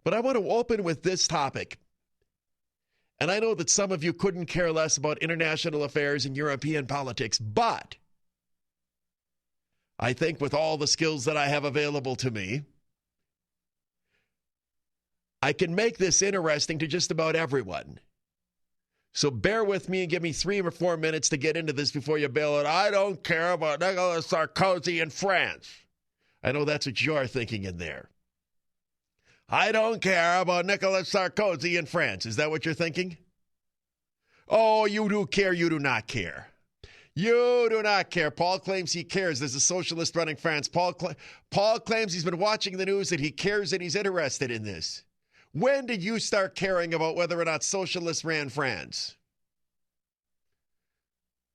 But I want to open with this topic. And I know that some of you couldn't care less about international affairs and European politics, but I think with all the skills that I have available to me, I can make this interesting to just about everyone. So bear with me and give me 3 or 4 minutes to get into this before you bail out. I don't care about Nicolas Sarkozy in France. I know that's what you're thinking in there. I don't care about Nicolas Sarkozy in France. Is that what you're thinking? Oh, you do care. You do not care. You do not care. Paul claims he cares. There's a socialist running France. Paul claims he's been watching the news, that he cares, and he's interested in this. When did you start caring about whether or not socialists ran France?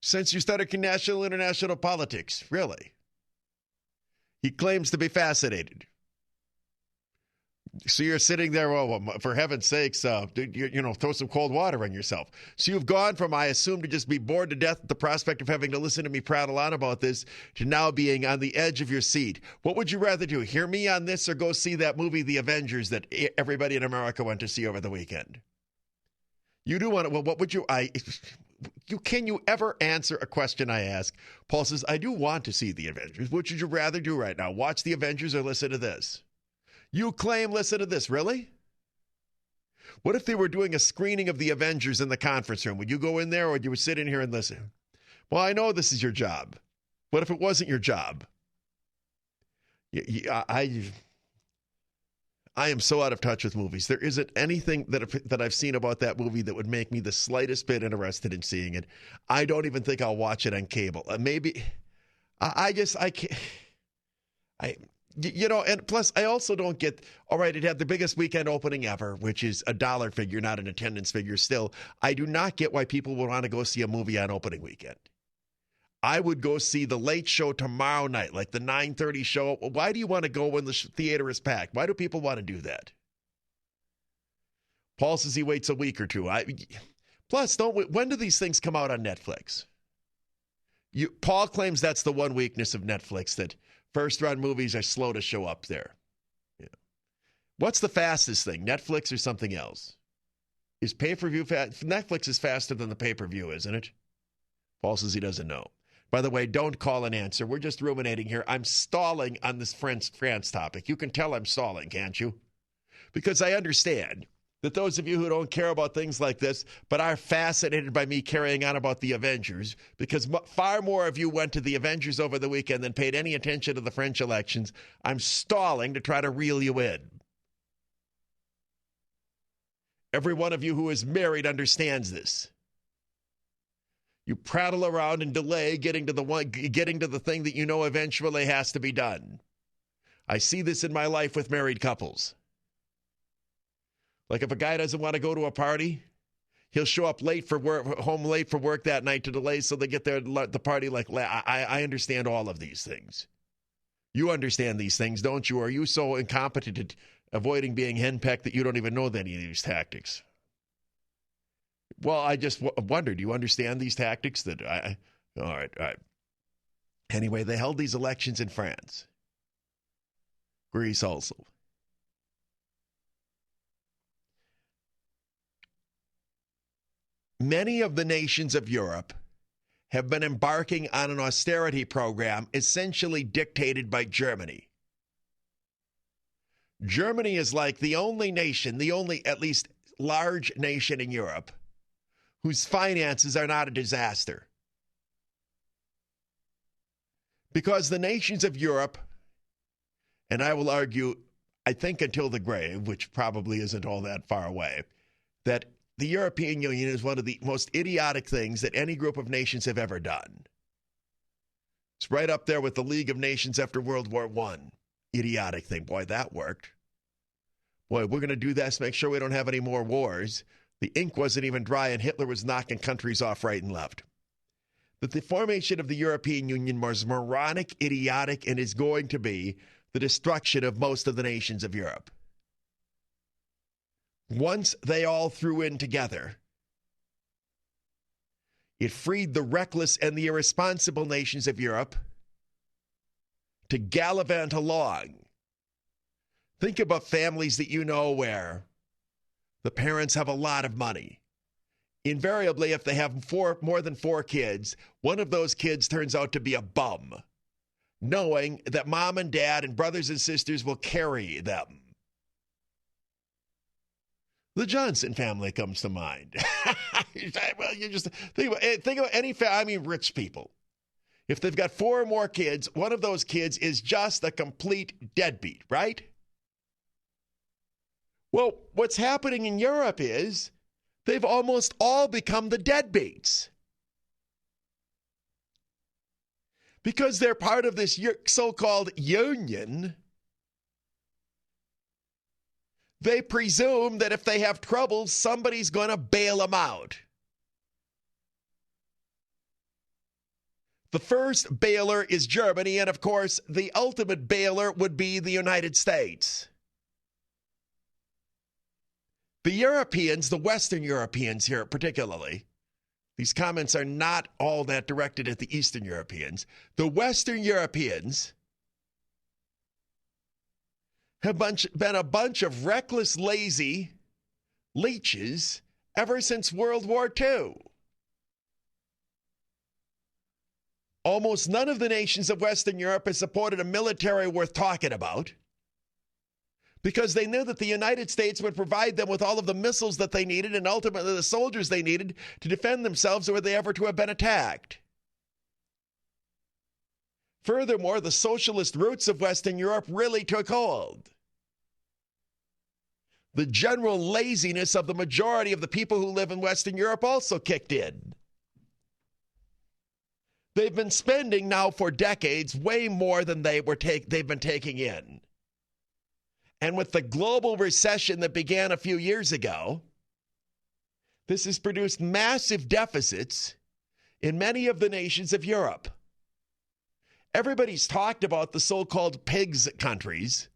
Since you started national international politics, really. He claims to be fascinated. So you're sitting there, well, for heaven's sakes, throw some cold water on yourself. So you've gone from, I assume, to just be bored to death at the prospect of having to listen to me prattle on about this, to now being on the edge of your seat. What would you rather do, hear me on this or go see that movie, The Avengers, that everybody in America went to see over the weekend? You do want to, well, what would you, can you ever answer a question I ask? Paul says, I do want to see The Avengers. What would you rather do right now? Watch The Avengers or listen to this? You claim, listen to this. Really? What if they were doing a screening of The Avengers in the conference room? Would you go in there, or would you sit in here and listen? Well, I know this is your job. What if it wasn't your job? I am so out of touch with movies. There isn't anything that I've seen about that movie that would make me the slightest bit interested in seeing it. I don't even think I'll watch it on cable. Maybe I can't. And plus, I also don't get, all right, it had the biggest weekend opening ever, which is a dollar figure, not an attendance figure still. I do not get why people would want to go see a movie on opening weekend. I would go see the late show tomorrow night, like the 9:30 show. Why do you want to go when the theater is packed? Why do people want to do that? Paul says he waits a week or two. Plus, when do these things come out on Netflix? Paul claims that's the one weakness of Netflix, that first-run movies are slow to show up there. Yeah. What's the fastest thing, Netflix or something else? Is pay-per-view fast? Netflix is faster than the pay-per-view, isn't it? Paul says he doesn't know. By the way, don't call and answer. We're just ruminating here. I'm stalling on this France topic. You can tell I'm stalling, can't you? Because I understand that those of you who don't care about things like this but are fascinated by me carrying on about the Avengers, because far more of you went to the Avengers over the weekend than paid any attention to the French elections, I'm stalling to try to reel you in. Every one of you who is married understands this. You prattle around and delay getting to the thing that you know eventually has to be done. I see this in my life with married couples. Like if a guy doesn't want to go to a party, he'll show up home late for work that night to delay so they get there the party like, I understand all of these things. You understand these things, don't you? Or are you so incompetent at avoiding being henpecked that you don't even know any of these tactics? Well, I just wondered, do you understand these tactics? All right. Anyway, they held these elections in France. Greece also. Many of the nations of Europe have been embarking on an austerity program essentially dictated by Germany. Germany is like the only nation, at least large nation in Europe, whose finances are not a disaster. Because the nations of Europe, and I will argue, I think until the grave, which probably isn't all that far away, that the European Union is one of the most idiotic things that any group of nations have ever done. It's right up there with the League of Nations after World War I. Idiotic thing. Boy, that worked. Boy, we're going to do this, make sure we don't have any more wars. The ink wasn't even dry, and Hitler was knocking countries off right and left. But the formation of the European Union was moronic, idiotic, and is going to be the destruction of most of the nations of Europe. Once they all threw in together, it freed the reckless and the irresponsible nations of Europe to gallivant along Think about families that you know where the parents have a lot of money. Invariably, if they have more than 4 kids, one of those kids turns out to be a bum, knowing that mom and dad and brothers and sisters will carry them. The Johnson family comes to mind. Well, you just think about any family, rich people. If they've got 4 or more kids, one of those kids is just a complete deadbeat, right? Well, what's happening in Europe is they've almost all become the deadbeats. Because they're part of this so-called union, they presume that if they have trouble, somebody's going to bail them out. The first bailer is Germany, and of course, the ultimate bailer would be the United States. The Europeans, the Western Europeans here particularly, these comments are not all that directed at the Eastern Europeans. The Western Europeans have been a bunch of reckless, lazy leeches ever since World War II. Almost none of the nations of Western Europe has supported a military worth talking about because they knew that the United States would provide them with all of the missiles that they needed and ultimately the soldiers they needed to defend themselves were they ever to have been attacked. Furthermore, the socialist roots of Western Europe really took hold. The general laziness of the majority of the people who live in Western Europe also kicked in. They've been spending now for decades way more than they've been taking in. And with the global recession that began a few years ago, this has produced massive deficits in many of the nations of Europe. Everybody's talked about the so-called pigs countries.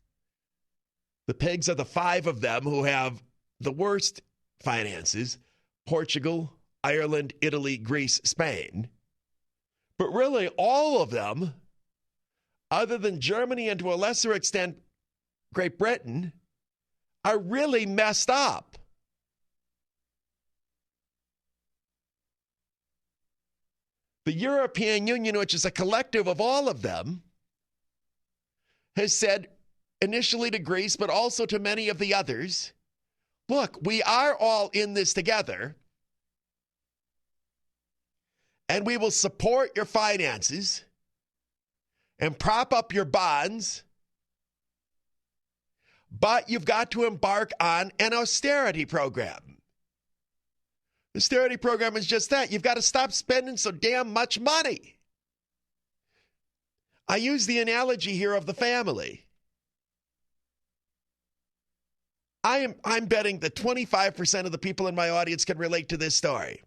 The pigs are the 5 of them who have the worst finances: Portugal, Ireland, Italy, Greece, Spain. But really, all of them, other than Germany and to a lesser extent Great Britain, are really messed up. The European Union, which is a collective of all of them, has said initially to Greece, but also to many of the others, look, we are all in this together, and we will support your finances and prop up your bonds, but you've got to embark on an austerity program. The austerity program is just that. You've got to stop spending so damn much money. I use the analogy here of the family. I'm betting that 25% of the people in my audience can relate to this story.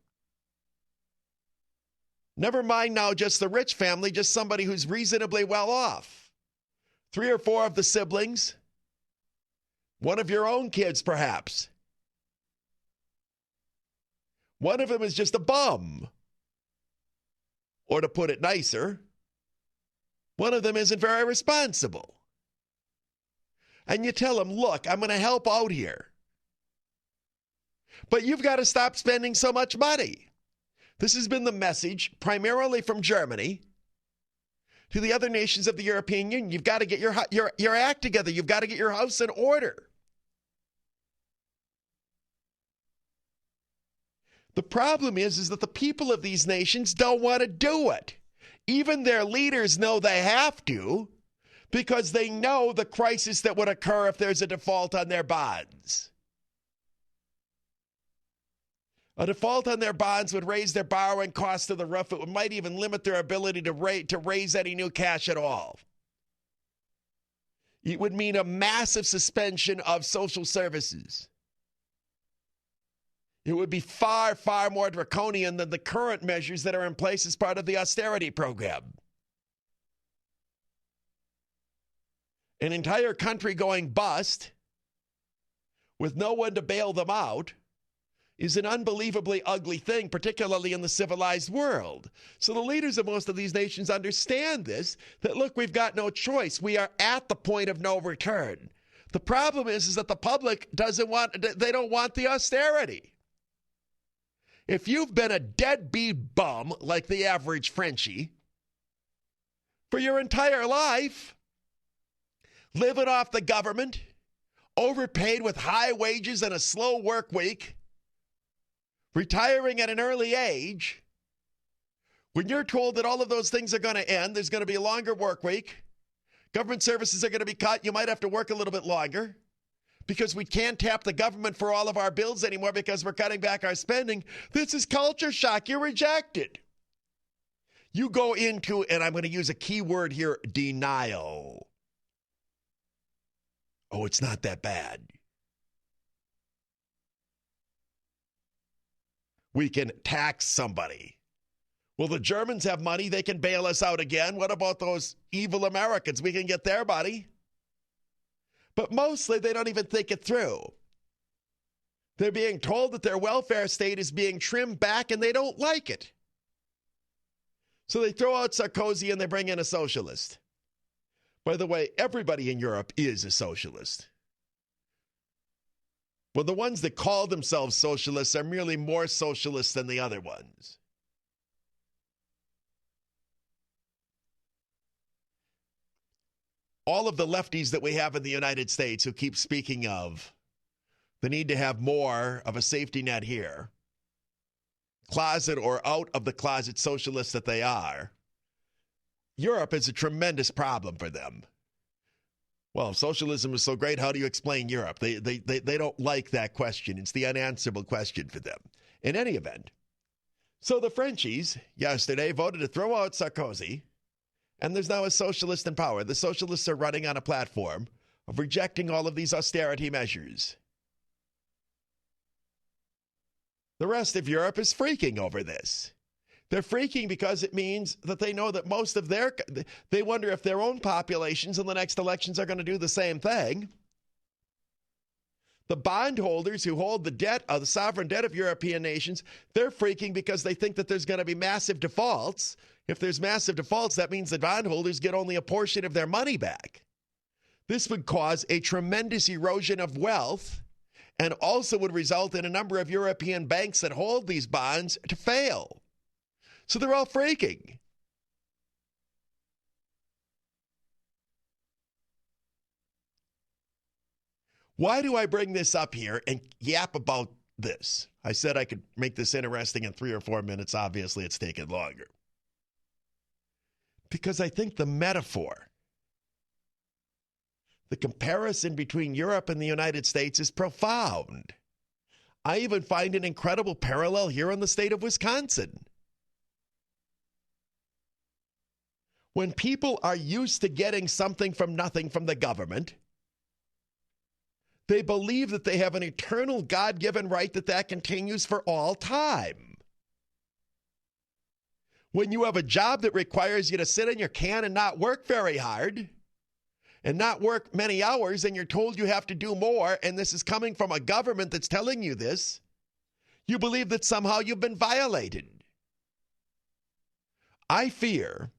Never mind now just the rich family, just somebody who's reasonably well off. 3 or 4 of the siblings, one of your own kids perhaps. One of them is just a bum. Or to put it nicer, one of them isn't very responsible. And you tell them, look, I'm going to help out here, but you've got to stop spending so much money. This has been the message primarily from Germany to the other nations of the European Union. You've got to get your act together. You've got to get your house in order. The problem is that the people of these nations don't want to do it. Even their leaders know they have to, because they know the crisis that would occur if there's a default on their bonds. A default on their bonds would raise their borrowing costs to the roof. It might even limit their ability to raise any new cash at all. It would mean a massive suspension of social services. It would be far, far more draconian than the current measures that are in place as part of the austerity program. An entire country going bust with no one to bail them out is an unbelievably ugly thing, particularly in the civilized world. So the leaders of most of these nations understand this, that look, we've got no choice. We are at the point of no return. The problem is that the public they don't want the austerity. If you've been a deadbeat bum like the average Frenchie for your entire life, living off the government, overpaid with high wages and a slow work week, retiring at an early age, when you're told that all of those things are going to end, there's going to be a longer work week, government services are going to be cut, you might have to work a little bit longer because we can't tap the government for all of our bills anymore because we're cutting back our spending. This is culture shock. You're rejected. You go into, and I'm going to use a key word here, denial. Oh, it's not that bad. We can tax somebody. Well, the Germans have money. They can bail us out again. What about those evil Americans? We can get their money. But mostly they don't even think it through. They're being told that their welfare state is being trimmed back and they don't like it. So they throw out Sarkozy and they bring in a socialist. By the way, everybody in Europe is a socialist. Well, the ones that call themselves socialists are merely more socialists than the other ones. All of the lefties that we have in the United States who keep speaking of the need to have more of a safety net here, closet or out of the closet socialists that they are, Europe is a tremendous problem for them. Well, if socialism is so great, how do you explain Europe? They don't like that question. It's the unanswerable question for them. In any event, so the Frenchies yesterday voted to throw out Sarkozy, and there's now a socialist in power. The socialists are running on a platform of rejecting all of these austerity measures. The rest of Europe is freaking over this. They're freaking because it means that they know that most of they wonder if their own populations in the next elections are going to do the same thing. The bondholders who hold the debt of the sovereign debt of European nations, they're freaking because they think that there's going to be massive defaults. If there's massive defaults, that means the bondholders get only a portion of their money back. This would cause a tremendous erosion of wealth and also would result in a number of European banks that hold these bonds to fail. So they're all freaking. Why do I bring this up here and yap about this? I said I could make this interesting in 3 or 4 minutes. Obviously, it's taken longer. Because I think the metaphor, the comparison between Europe and the United States is profound. I even find an incredible parallel here in the state of Wisconsin. When people are used to getting something from nothing from the government, they believe that they have an eternal God-given right that continues for all time. When you have a job that requires you to sit in your can and not work very hard, and not work many hours, and you're told you have to do more, and this is coming from a government that's telling you this, you believe that somehow you've been violated. I fear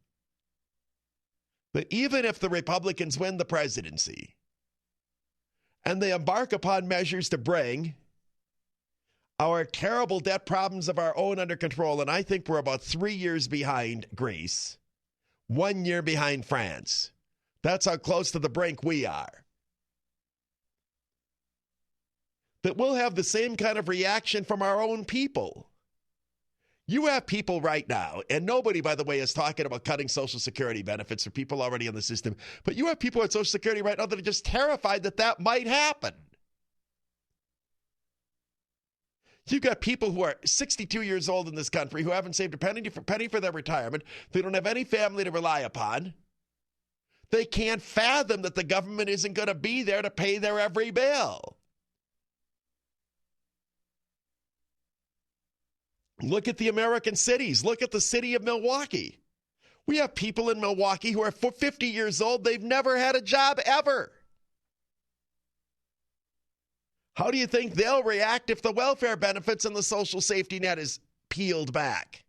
that even if the Republicans win the presidency and they embark upon measures to bring our terrible debt problems of our own under control, and I think we're about 3 years behind Greece, 1 year behind France. That's how close to the brink we are. That we'll have the same kind of reaction from our own people. You have people right now, and nobody, by the way, is talking about cutting Social Security benefits for people already in the system, but you have people on Social Security right now that are just terrified that that might happen. You've got people who are 62 years old in this country who haven't saved a penny for their retirement. They don't have any family to rely upon. They can't fathom that the government isn't going to be there to pay their every bill. Look at the American cities. Look at the city of Milwaukee. We have people in Milwaukee who are 50 years old. They've never had a job ever. How do you think they'll react if the welfare benefits and the social safety net is peeled back?